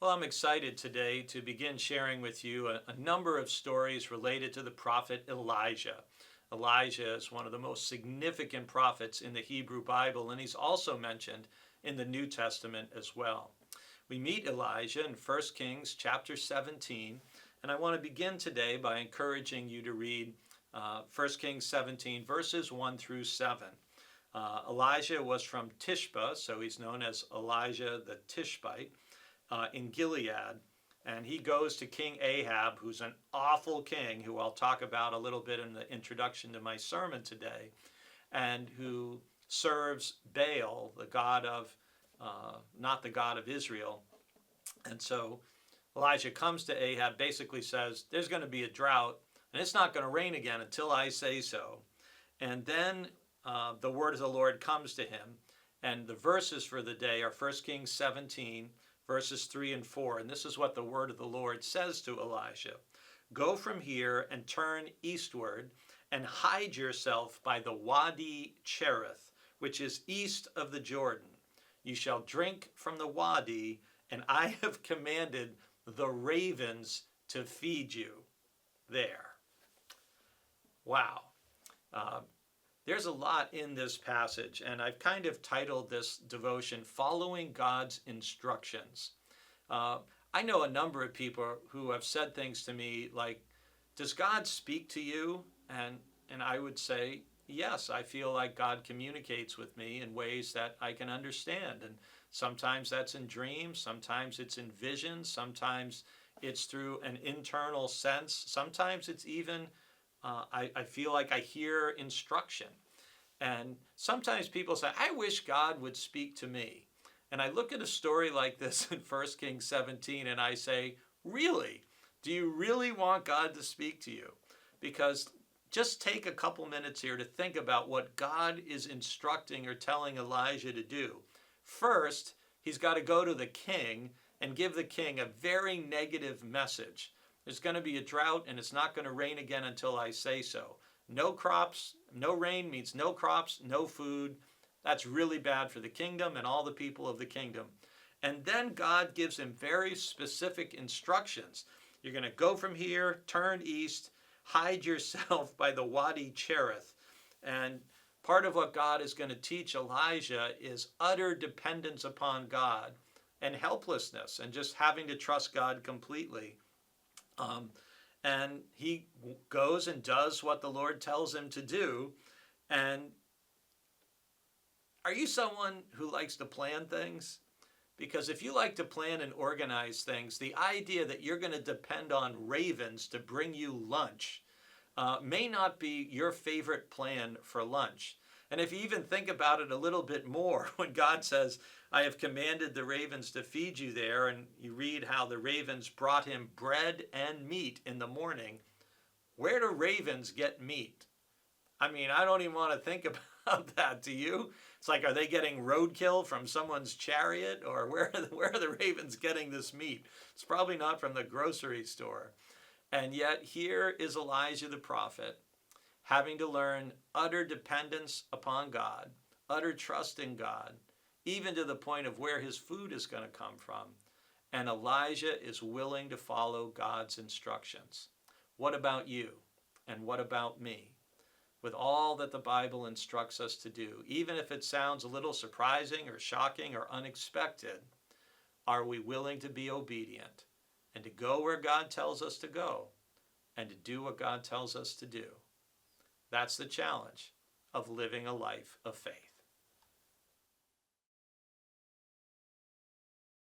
Well, I'm excited today to begin sharing with you a number of stories related to the prophet Elijah. Elijah is one of the most significant prophets in the Hebrew Bible, and he's also mentioned in the New Testament as well. We meet Elijah in 1 Kings chapter 17, and I want to begin today by encouraging you to read 1 Kings 17, verses 1 through 7. Elijah was from Tishba, so he's known as Elijah the Tishbite, in Gilead, and he goes to King Ahab, who's an awful king, who I'll talk about a little bit in the introduction to my sermon today, and who serves Baal, the god of, not the God of Israel. And so Elijah comes to Ahab, basically says, there's going to be a drought, and it's not going to rain again until I say so. And then the word of the Lord comes to him, and the verses for the day are 1 Kings 17, verses 3 and 4. And this is what the word of the Lord says to Elijah. Go from here and turn eastward and hide yourself by the Wadi Cherith, which is east of the Jordan. You shall drink from the wadi, and I have commanded the ravens to feed you there. Wow. There's a lot in this passage, and I've kind of titled this devotion, Following God's Instructions. I know a number of people who have said things to me like, does God speak to you? And I would say, yes, I feel like God communicates with me in ways that I can understand. And sometimes that's in dreams, sometimes it's in visions, sometimes it's through an internal sense, sometimes it's even I feel like I hear instruction. And sometimes people say, I wish God would speak to me. And I look at a story like this in 1 Kings 17 and I say, really? Do you really want God to speak to you? Because just take a couple minutes here to think about what God is instructing or telling Elijah to do. First, he's got to go to the king and give the king a very negative message. There's going to be a drought, and it's not going to rain again until I say so. No crops, no rain means no crops, no food. That's really bad for the kingdom and all the people of the kingdom. And then God gives him very specific instructions. You're going to go from here, turn east, hide yourself by the Wadi Cherith. And part of what God is going to teach Elijah is utter dependence upon God and helplessness and just having to trust God completely. And he goes and does what the Lord tells him to do. And are you someone who likes to plan things? Because if you like to plan and organize things, the idea that you're going to depend on ravens to bring you lunch may not be your favorite plan for lunch. And if you even think about it a little bit more, when God says, I have commanded the ravens to feed you there, and you read how the ravens brought him bread and meat in the morning, where do ravens get meat? I mean, I don't even want to think about that. Do you? It's like, are they getting roadkill from someone's chariot? Or where are the ravens getting this meat? It's probably not from the grocery store. And yet here is Elijah the prophet, having to learn utter dependence upon God, utter trust in God, even to the point of where his food is going to come from. And Elijah is willing to follow God's instructions. What about you? And what about me? With all that the Bible instructs us to do, even if it sounds a little surprising or shocking or unexpected, are we willing to be obedient and to go where God tells us to go and to do what God tells us to do? That's the challenge of living a life of faith.